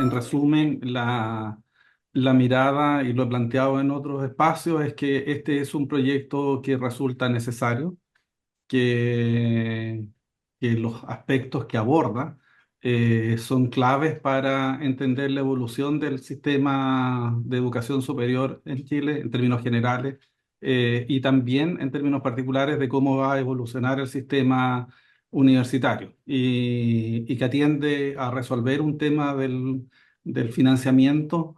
En resumen, la mirada, y lo he planteado en otros espacios, es que este es un proyecto que resulta necesario, que, que los aspectos que aborda son claves para entender la evolución del sistema de educación superior en Chile en términos generales, y también en términos particulares de cómo va a evolucionar el sistema universitario, y que atiende a resolver un tema del financiamiento.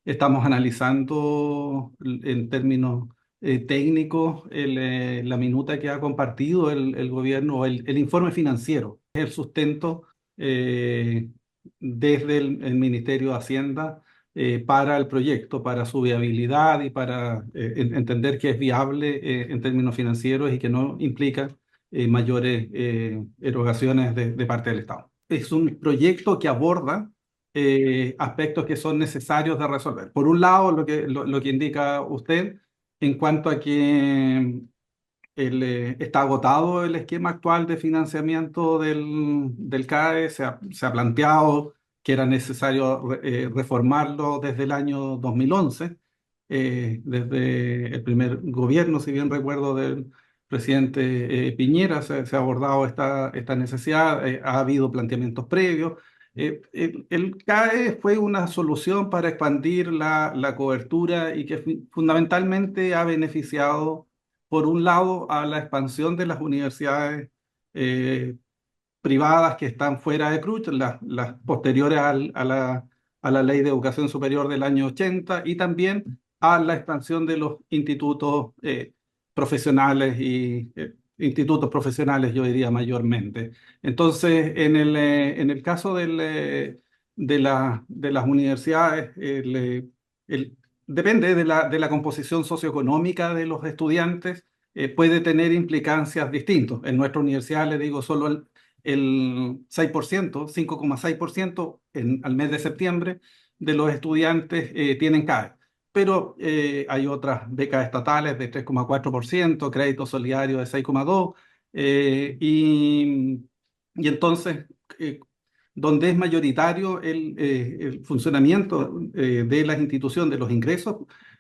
Estamos analizando en términos técnicos la minuta que ha compartido el gobierno, o el informe financiero, el sustento eh, desde el Ministerio de Hacienda para el proyecto, para su viabilidad y para entender que es viable en términos financieros y que no implica mayores erogaciones de parte del Estado. Es un proyecto que aborda aspectos que son necesarios de resolver. Por un lado, lo que indica usted en cuanto a que está agotado el esquema actual de financiamiento del CAE. Se ha planteado que era necesario reformarlo desde el año 2011, desde el primer gobierno, si bien recuerdo, del presidente Piñera. Se ha abordado esta necesidad. Ha habido planteamientos previos. El CAE fue una solución para expandir la cobertura, y que fundamentalmente ha beneficiado, por un lado, a la expansión de las universidades eh, privadas que están fuera de CRUCH, las posteriores a la Ley de Educación Superior del año 80, y también a la expansión de los institutos profesionales institutos profesionales, yo diría mayormente. Entonces, en el caso de las universidades, depende de la composición socioeconómica de los estudiantes. Puede tener implicancias distintas. En nuestra universidad, le digo, solo el 6%, 5,6% al mes de septiembre de los estudiantes tienen CAE. Pero hay otras becas estatales de 3,4%, crédito solidario de 6,2%, y entonces, eh, donde es mayoritario el funcionamiento de las instituciones, de los ingresos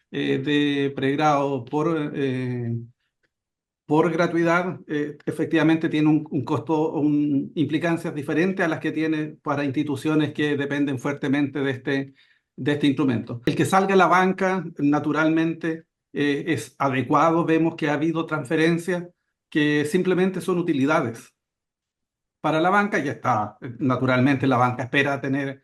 de pregrado por gratuidad, efectivamente tiene un costo, implicancias diferentes a las que tiene para instituciones que dependen fuertemente de este instrumento. El que salga a la banca, naturalmente, es adecuado. Vemos que ha habido transferencias que simplemente son utilidades para la banca. Ya está, naturalmente la banca espera tener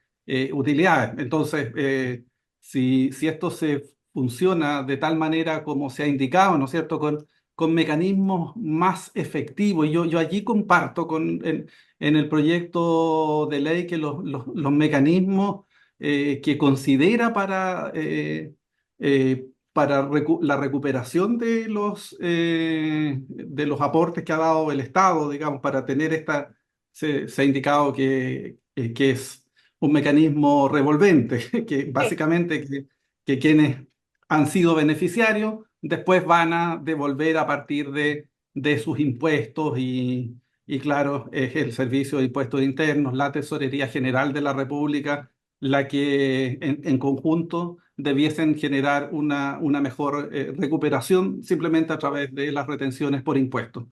utilidades. Entonces, si esto se funciona de tal manera como se ha indicado, ¿no es cierto?, con mecanismos más efectivos. Yo allí comparto en el proyecto de ley que los mecanismos que considera para la recuperación de los aportes que ha dado el Estado, digamos, para tener se ha indicado que es un mecanismo revolvente, que Sí. básicamente que quienes han sido beneficiarios después van a devolver a partir de sus impuestos, y claro, es el Servicio de Impuestos Internos, la Tesorería General de la República, la que en conjunto debiesen generar una mejor recuperación, simplemente a través de las retenciones por impuestos.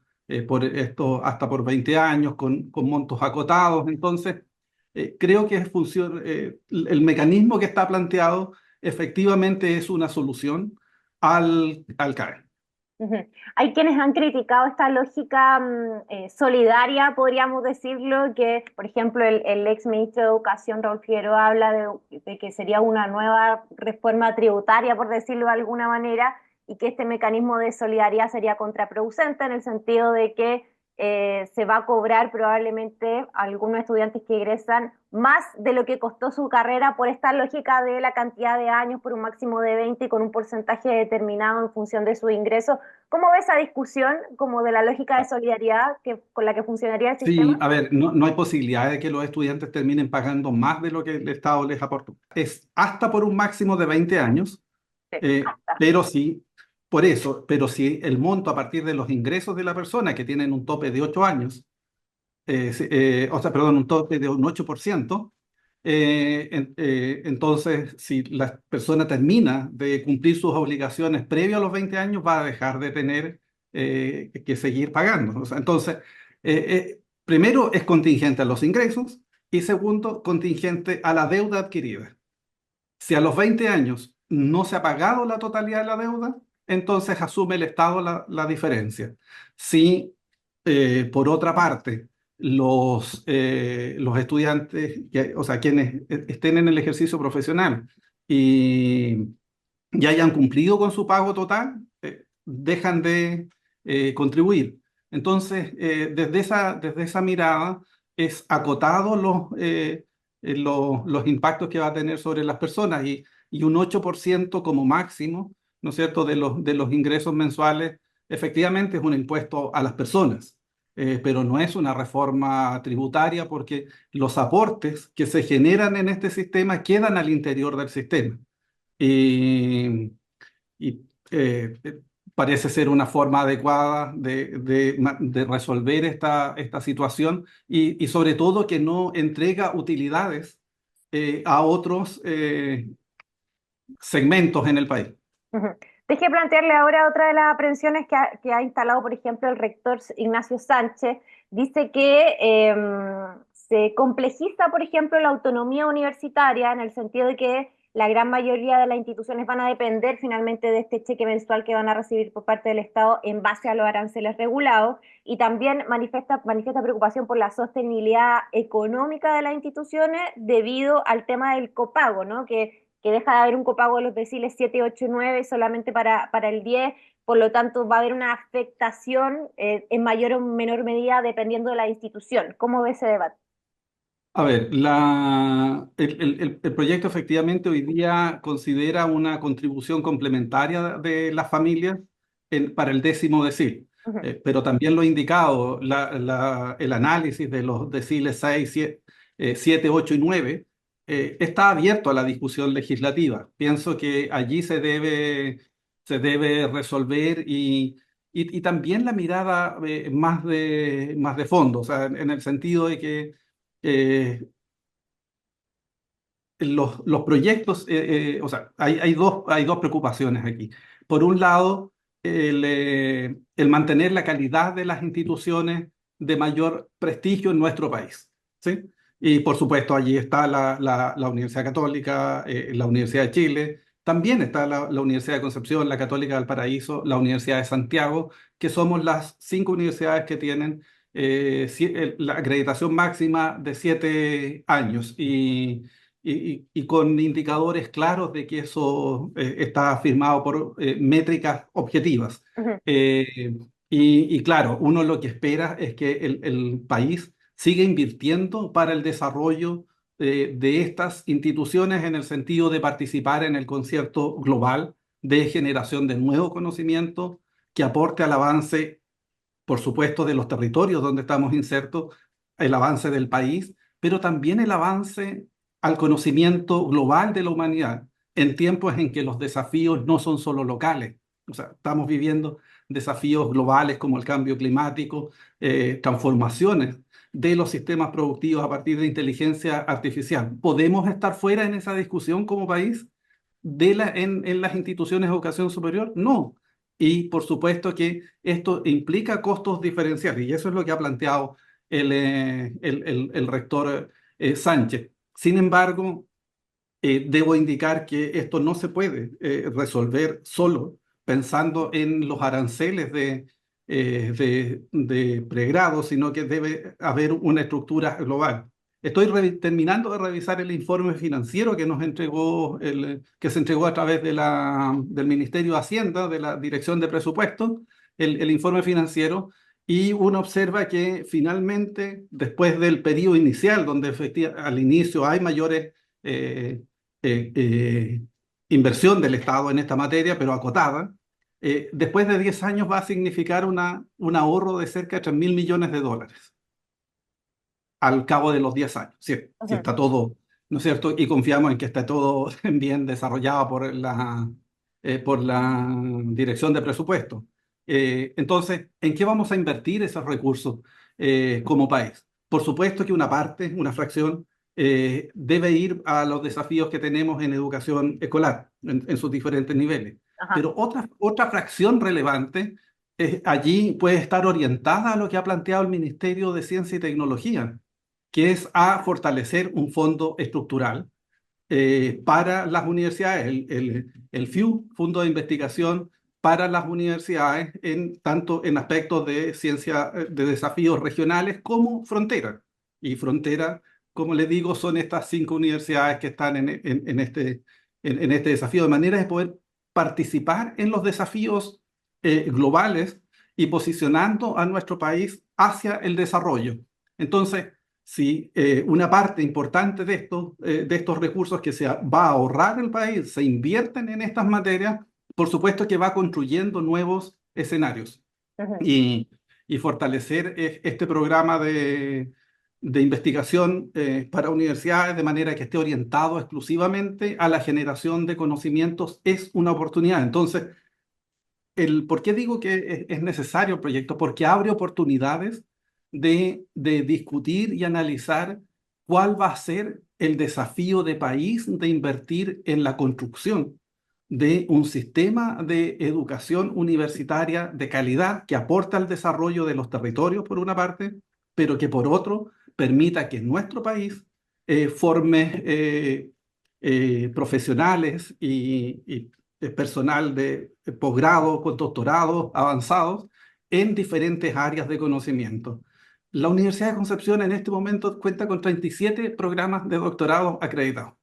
Por esto hasta por 20 años, con montos acotados. Entonces, creo que el mecanismo que está planteado efectivamente es una solución al CAE. Ujú. Hay quienes han criticado esta lógica solidaria, podríamos decirlo, que, por ejemplo, el ex ministro de Educación, Raúl Figueroa, habla de que sería una nueva reforma tributaria, por decirlo de alguna manera, y que este mecanismo de solidaridad sería contraproducente en el sentido de que se va a cobrar probablemente a algunos estudiantes que egresan más de lo que costó su carrera por esta lógica de la cantidad de años por un máximo de 20 y con un porcentaje determinado en función de su ingreso. ¿Cómo ves esa discusión como de la lógica de solidaridad con la que funcionaría el sistema? Sí, a ver, no hay posibilidad de que los estudiantes terminen pagando más de lo que el Estado les aportó. Es hasta por un máximo de 20 años, Sí. pero sí, por eso, pero si el monto a partir de los ingresos de la persona, que tienen un tope de 8 años, o sea, perdón, un tope de un 8%, entonces, si la persona termina de cumplir sus obligaciones previo a los 20 años, va a dejar de tener que seguir pagando. O sea, entonces, primero es contingente a los ingresos y segundo, contingente a la deuda adquirida. Si a los 20 años no se ha pagado la totalidad de la deuda, entonces asume el Estado la diferencia. Si, por otra parte, los estudiantes, o sea, quienes estén en el ejercicio profesional y ya hayan cumplido con su pago total, dejan de contribuir. Entonces, desde esa mirada, es acotado los impactos que va a tener sobre las personas y un 8% como máximo, ¿no es cierto?, de los ingresos mensuales, efectivamente es un impuesto a las personas, pero no es una reforma tributaria porque los aportes que se generan en este sistema quedan al interior del sistema. Y, y, parece ser una forma adecuada de resolver esta situación y sobre todo que no entrega utilidades a otros segmentos en el país. Ujú. Deje plantearle ahora otra de las aprehensiones que ha instalado, por ejemplo, el rector Ignacio Sánchez. Dice que se complejiza, por ejemplo, la autonomía universitaria en el sentido de que la gran mayoría de las instituciones van a depender finalmente de este cheque mensual que van a recibir por parte del Estado en base a los aranceles regulados y también manifiesta preocupación por la sostenibilidad económica de las instituciones debido al tema del copago, ¿no? Que deja de haber un copago de los deciles 7, 8 y 9 solamente para el 10, por lo tanto va a haber una afectación en mayor o menor medida dependiendo de la institución. ¿Cómo ve ese debate? A ver, el proyecto efectivamente hoy día considera una contribución complementaria de las familias para el décimo decil, Uh -huh. pero también lo indicado, el análisis de los deciles 6, 7, 8 y 9 está abierto a la discusión legislativa. Pienso que allí se debe resolver y también la mirada más de fondo, o sea, en el sentido de que eh, los proyectos, o sea, hay dos preocupaciones aquí. Por un lado, el mantener la calidad de las instituciones de mayor prestigio en nuestro país, ¿sí? Y por supuesto, allí está la Universidad Católica, la Universidad de Chile, también está la Universidad de Concepción, la Católica del Paraíso, la Universidad de Santiago, que somos las 5 universidades que tienen la acreditación máxima de 7 años y con indicadores claros de que eso está firmado por métricas objetivas. Uh -huh. Eh, y claro, uno lo que espera es que el país siga invirtiendo para el desarrollo de estas instituciones en el sentido de participar en el concierto global de generación de nuevo conocimiento que aporte al avance, por supuesto, de los territorios donde estamos insertos, el avance del país, pero también el avance al conocimiento global de la humanidad en tiempos en que los desafíos no son solo locales. O sea, estamos viviendo desafíos globales como el cambio climático, transformaciones de los sistemas productivos a partir de inteligencia artificial. ¿Podemos estar fuera en esa discusión como país en las instituciones de educación superior? No. Y por supuesto que esto implica costos diferenciales, y eso es lo que ha planteado el rector Sánchez. Sin embargo, debo indicar que esto no se puede resolver solo pensando en los aranceles de pregrado, sino que debe haber una estructura global. Estoy terminando de revisar el informe financiero que se entregó a través del Ministerio de Hacienda, de la Dirección de Presupuestos, el informe financiero, y uno observa que finalmente, después del periodo inicial, donde efectivamente al inicio hay mayores eh, eh, eh, inversión del Estado en esta materia, pero acotada, después de 10 años va a significar un ahorro de cerca de 3.000 millones de dólares al cabo de los 10 años, Uh si -huh. está todo, ¿no es cierto? Y confiamos en que esté todo bien desarrollado por la Dirección de Presupuesto. Entonces, ¿en qué vamos a invertir esos recursos como país? Por supuesto que una parte, una fracción, debe ir a los desafíos que tenemos en educación escolar, en sus diferentes niveles. Ajá. Pero otra fracción relevante allí puede estar orientada a lo que ha planteado el Ministerio de Ciencia y Tecnología, que es a fortalecer un fondo estructural para las universidades, el FIU, Fondo de Investigación para las universidades, tanto en aspectos de ciencia, de desafíos regionales como frontera. Y frontera, como les digo, son estas 5 universidades que están en este desafío, de manera de poder participar en los desafíos globales y posicionando a nuestro país hacia el desarrollo. Entonces, si una parte importante de estos recursos que se va a ahorrar el país se invierten en estas materias, por supuesto que va construyendo nuevos escenarios Ujú. y, y fortalecer este programa de investigación para universidades de manera que esté orientado exclusivamente a la generación de conocimientos es una oportunidad. Entonces, ¿por qué digo que es necesario el proyecto? Porque abre oportunidades de discutir y analizar cuál va a ser el desafío de país de invertir en la construcción de un sistema de educación universitaria de calidad que aporta al desarrollo de los territorios, por una parte, pero que por otro permita que nuestro país forme profesionales y personal de posgrado, con doctorados avanzados en diferentes áreas de conocimiento. La Universidad de Concepción en este momento cuenta con 37 programas de doctorado acreditados.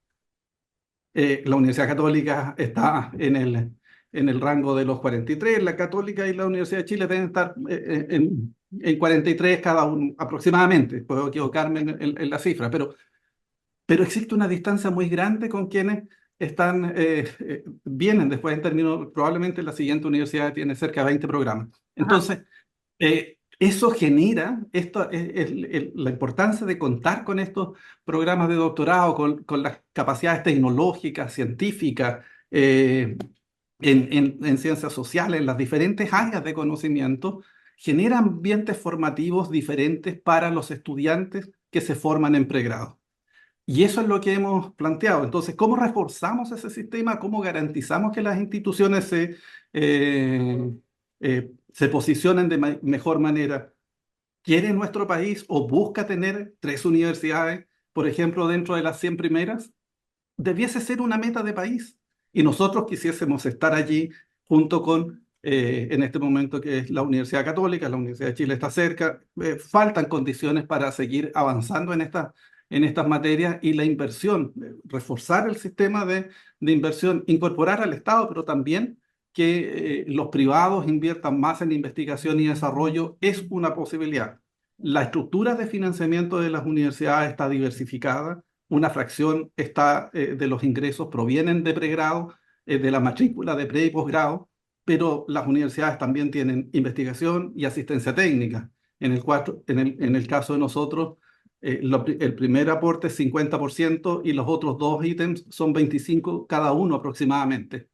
La Universidad Católica está en el rango de los 43, la Católica y la Universidad de Chile deben estar en 43 cada uno aproximadamente, puedo equivocarme en la cifra, pero existe una distancia muy grande con quienes vienen después en términos, probablemente la siguiente universidad tiene cerca de 20 programas. Ajá. Entonces, eso genera la importancia de contar con estos programas de doctorado, con las capacidades tecnológicas, científicas, en ciencias sociales, en las diferentes áreas de conocimiento, genera ambientes formativos diferentes para los estudiantes que se forman en pregrado. Y eso es lo que hemos planteado. Entonces, ¿cómo reforzamos ese sistema? ¿Cómo garantizamos que las instituciones se posicionen de mejor manera? ¿Quiere nuestro país o busca tener 3 universidades, por ejemplo, dentro de las 100 primeras? Debiese ser una meta de país. Y nosotros quisiésemos estar allí junto con, en este momento, que es la Universidad Católica, la Universidad de Chile está cerca. Faltan condiciones para seguir avanzando en estas materias y la inversión, reforzar el sistema de inversión, incorporar al Estado, pero también que los privados inviertan más en investigación y desarrollo es una posibilidad. La estructura de financiamiento de las universidades está diversificada, una fracción de los ingresos provienen de pregrado, de la matrícula de pre y posgrado, pero las universidades también tienen investigación y asistencia técnica. En el caso de nosotros, el primer aporte es 50% y los otros 2 ítems son 25 cada uno aproximadamente.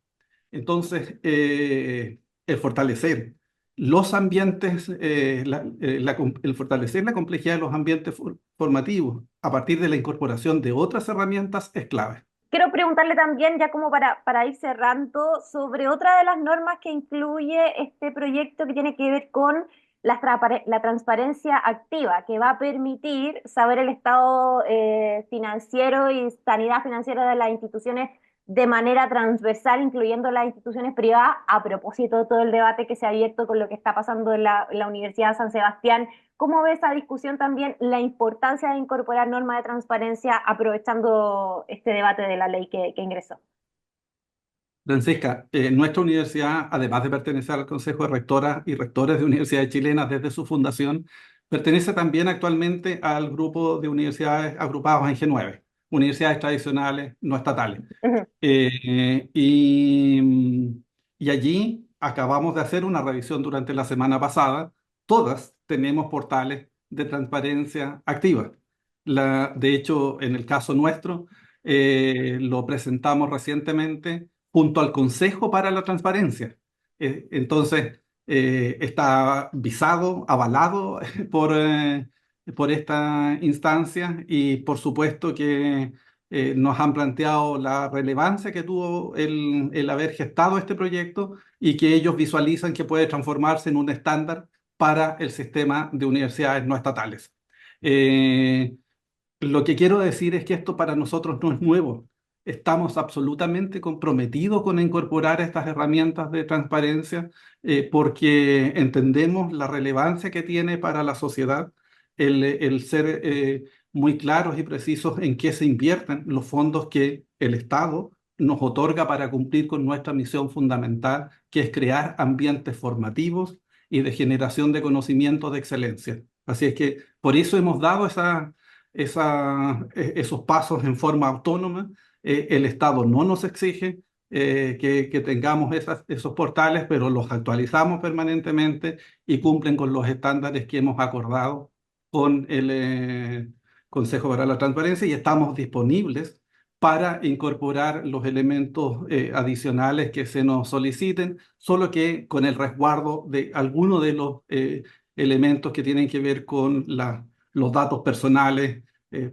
Entonces, el fortalecer los ambientes, el fortalecer la complejidad de los ambientes formativos a partir de la incorporación de otras herramientas es clave. Quiero preguntarle también, ya como para ir cerrando, sobre otra de las normas que incluye este proyecto que tiene que ver con la transparencia activa, que va a permitir saber el estado financiero y sanidad financiera de las instituciones de manera transversal, incluyendo las instituciones privadas, a propósito de todo el debate que se ha abierto con lo que está pasando en la Universidad de San Sebastián. ¿Cómo ve esa discusión también, la importancia de incorporar normas de transparencia aprovechando este debate de la ley que ingresó? Francisca, nuestra universidad, además de pertenecer al Consejo de Rectoras y Rectores de Universidades Chilenas desde su fundación, pertenece también actualmente al grupo de universidades agrupadas en G9, universidades tradicionales no estatales. Ujú. Eh, y, y allí acabamos de hacer una revisión durante la semana pasada. Todas tenemos portales de transparencia activa. De hecho, en el caso nuestro, lo presentamos recientemente junto al Consejo para la Transparencia. Entonces, está visado, avalado por por esta instancia y por supuesto que nos han planteado la relevancia que tuvo el haber gestado este proyecto y que ellos visualizan que puede transformarse en un estándar para el sistema de universidades no estatales. Eh, lo que quiero decir es que esto para nosotros no es nuevo. Estamos absolutamente comprometidos con incorporar estas herramientas de transparencia porque entendemos la relevancia que tiene para la sociedad el ser muy claros y precisos en qué se invierten los fondos que el Estado nos otorga para cumplir con nuestra misión fundamental, que es crear ambientes formativos y de generación de conocimientos de excelencia. Así es que por eso hemos dado esos pasos en forma autónoma. El Estado no nos exige que tengamos esos portales, pero los actualizamos permanentemente y cumplen con los estándares que hemos acordado con el Consejo para la Transparencia y estamos disponibles para incorporar los elementos adicionales que se nos soliciten, solo que con el resguardo de algunos de los elementos que tienen que ver con los datos personales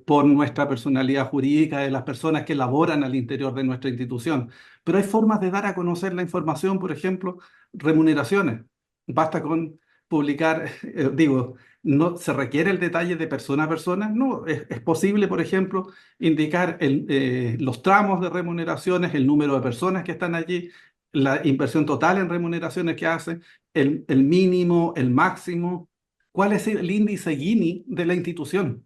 por nuestra personalidad jurídica de las personas que laboran al interior de nuestra institución. Pero hay formas de dar a conocer la información, por ejemplo, remuneraciones. Basta con publicar, digo, no se requiere el detalle de persona a persona, no, es posible, por ejemplo, indicar los tramos de remuneraciones, el número de personas que están allí, la inversión total en remuneraciones que hace, el mínimo, el máximo, cuál es el índice Gini de la institución,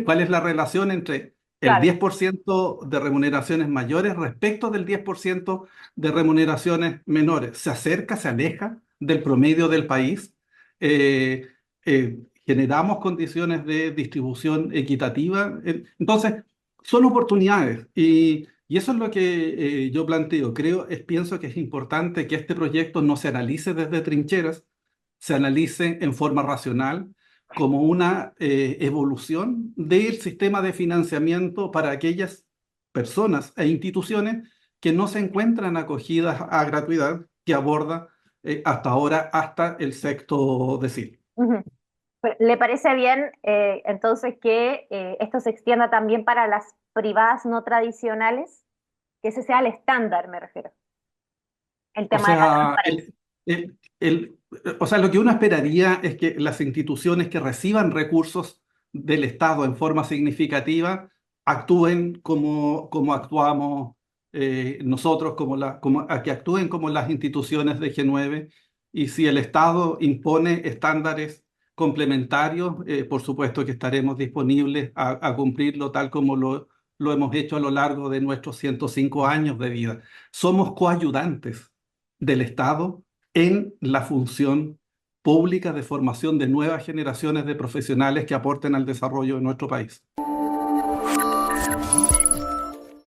cuál es la relación entre el Claro. 10% de remuneraciones mayores respecto del 10% de remuneraciones menores. ¿Se acerca, se aleja del promedio del país? Eh, ¿Generamos condiciones de distribución equitativa? Entonces, son oportunidades y eso es lo que yo planteo. Pienso que es importante que este proyecto no se analice desde trincheras, se analice en forma racional como una evolución del sistema de financiamiento para aquellas personas e instituciones que no se encuentran acogidas a gratuidad que aborda hasta ahora hasta el sexto decil. Ujú. ¿Le parece bien entonces que esto se extienda también para las privadas no tradicionales? Que ese sea el estándar, me refiero, el O tema de la sea, transparencia. lo que uno esperaría es que las instituciones que reciban recursos del Estado en forma significativa actúen como actuamos nosotros, a que actúen como las instituciones de G9. Y si el Estado impone estándares complementarios, por supuesto que estaremos disponibles a cumplirlo tal como lo hemos hecho a lo largo de nuestros 105 años de vida. Somos coayudantes del Estado en la función pública de formación de nuevas generaciones de profesionales que aporten al desarrollo de nuestro país.